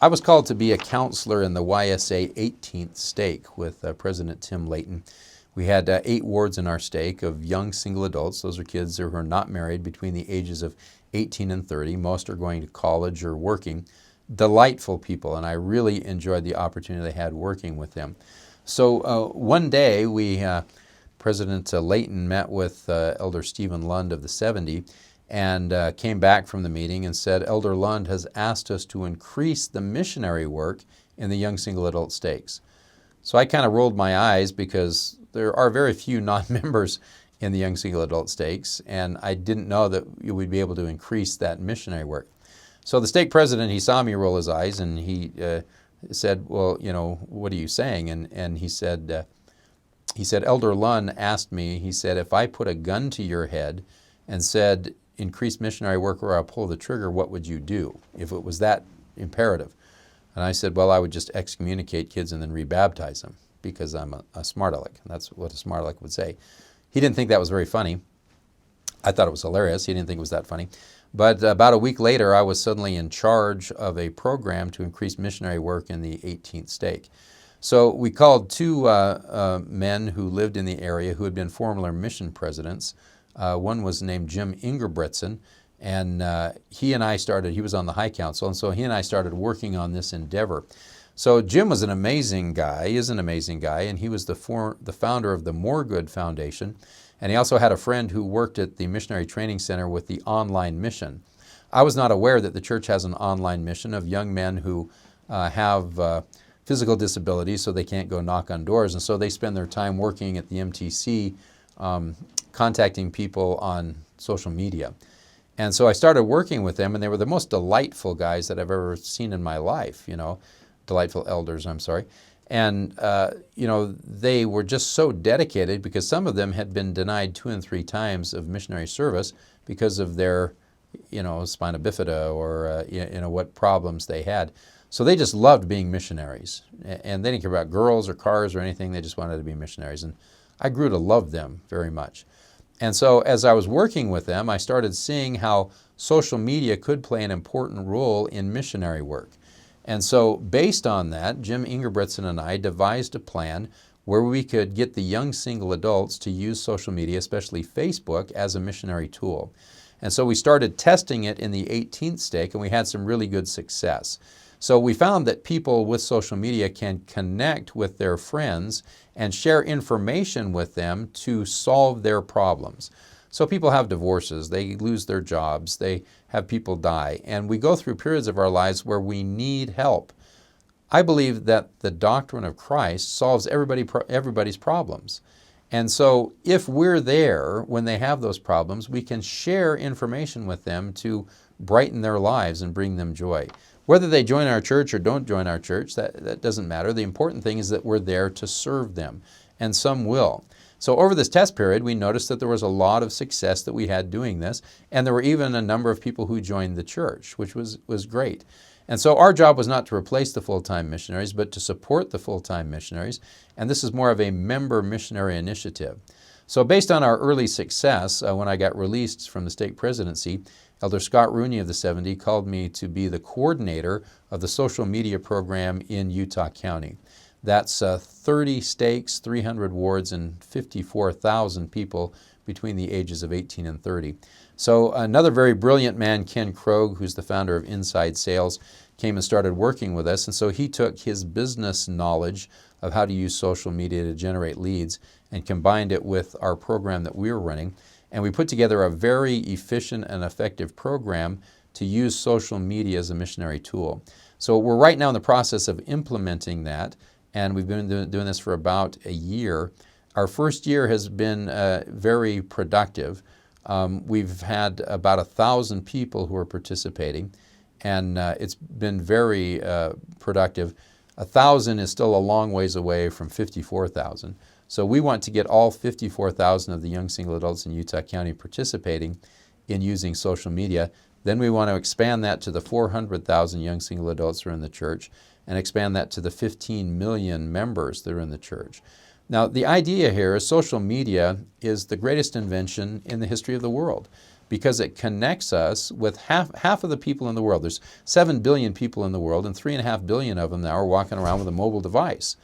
I was called to be a counselor in the YSA 18th stake with President Tim Layton. We had 8 wards in our stake of young single adults. Those are kids who are not married between the ages of 18 and 30. Most are going to college or working. Delightful people, and I really enjoyed the opportunity they had working with them. So one day, President Layton met with Elder Stephen Lund of the 70 and came back from the meeting and said, Elder Lund has asked us to increase the missionary work in the young single adult stakes. So I kind of rolled my eyes because there are very few non-members in the young single adult stakes, and I didn't know that you would be able to increase that missionary work. So the stake president, he saw me roll his eyes, and he said, well, what are you saying? And he said, Elder Lund asked me, he said, if I put a gun to your head and said, increase missionary work or I'll pull the trigger, what would you do if it was that imperative? And I said, well, I would just excommunicate kids and then rebaptize them because I'm a smart aleck. And that's what a smart aleck would say. He didn't think that was very funny. I thought it was hilarious. He didn't think it was that funny. But about a week later, I was suddenly in charge of a program to increase missionary work in the 18th stake. So we called 2 men who lived in the area who had been former mission presidents. One was named Jim Ingerbretson, and he was on the High Council, and so he and I started working on this endeavor. So Jim was an amazing guy, is an amazing guy, and he was the founder of the More Good Foundation, and he also had a friend who worked at the Missionary Training Center with the online mission. I was not aware that the church has an online mission of young men who have physical disabilities, so they can't go knock on doors, and so they spend their time working at the MTC, contacting people on social media. And so I started working with them, and they were the most delightful guys that I've ever seen in my life, delightful elders, I'm sorry. And, they were just so dedicated because some of them had been denied 2 and 3 times of missionary service because of their, spina bifida or, what problems they had. So they just loved being missionaries. And they didn't care about girls or cars or anything. They just wanted to be missionaries. And I grew to love them very much. And so as I was working with them, I started seeing how social media could play an important role in missionary work. And so based on that, Jim Ingerbretson and I devised a plan where we could get the young single adults to use social media, especially Facebook, as a missionary tool. And so we started testing it in the 18th stake, and we had some really good success. So we found that people with social media can connect with their friends and share information with them to solve their problems. So people have divorces, they lose their jobs, they have people die, and we go through periods of our lives where we need help. I believe that the doctrine of Christ solves everybody's problems. And so if we're there when they have those problems, we can share information with them to brighten their lives and bring them joy. Whether they join our church or don't join our church, that doesn't matter. The important thing is that we're there to serve them, and some will. So over this test period, we noticed that there was a lot of success that we had doing this, and there were even a number of people who joined the church, which was great. And so our job was not to replace the full-time missionaries, but to support the full-time missionaries, and this is more of a member missionary initiative. So based on our early success, when I got released from the stake presidency, Elder Scott Rooney of the 70 called me to be the coordinator of the social media program in Utah County. That's 30 stakes, 300 wards, and 54,000 people between the ages of 18 and 30. So another very brilliant man, Ken Krogh, who's the founder of Inside Sales, came and started working with us. And so he took his business knowledge of how to use social media to generate leads and combined it with our program that we were running. And we put together a very efficient and effective program to use social media as a missionary tool. So we're right now in the process of implementing that, and we've been doing this for about a year. Our first year has been very productive. We've had about 1,000 people who are participating, and it's been very productive. 1,000 is still a long ways away from 54,000. So we want to get all 54,000 of the young single adults in Utah County participating in using social media. Then we want to expand that to the 400,000 young single adults who are in the church and expand that to the 15 million members that are in the church. Now, the idea here is social media is the greatest invention in the history of the world. because it connects us with half of the people in the world. There's 7 billion people in the world, and 3.5 billion of them now are walking around with a mobile device.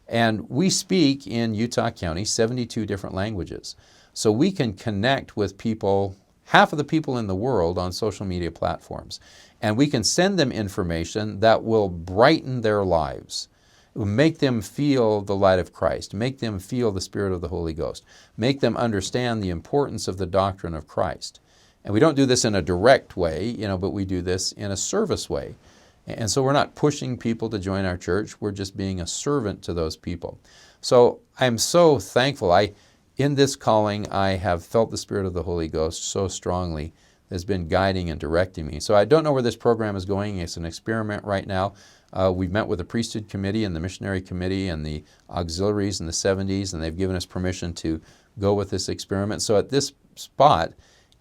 And we speak in Utah County 72 different languages. So we can connect with people, half of the people in the world, on social media platforms. And we can send them information that will brighten their lives, make them feel the light of Christ, make them feel the Spirit of the Holy Ghost, make them understand the importance of the doctrine of Christ. And we don't do this in a direct way, but we do this in a service way. And so we're not pushing people to join our church. We're just being a servant to those people. So I'm so thankful. In this calling, I have felt the Spirit of the Holy Ghost so strongly that has been guiding and directing me. So I don't know where this program is going. It's an experiment right now. We've met with the priesthood committee and the missionary committee and the auxiliaries and the 70s, and they've given us permission to go with this experiment. So at this spot,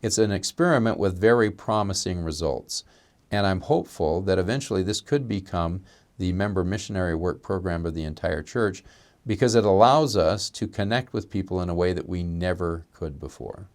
it's an experiment with very promising results. And I'm hopeful that eventually this could become the member missionary work program of the entire church, because it allows us to connect with people in a way that we never could before.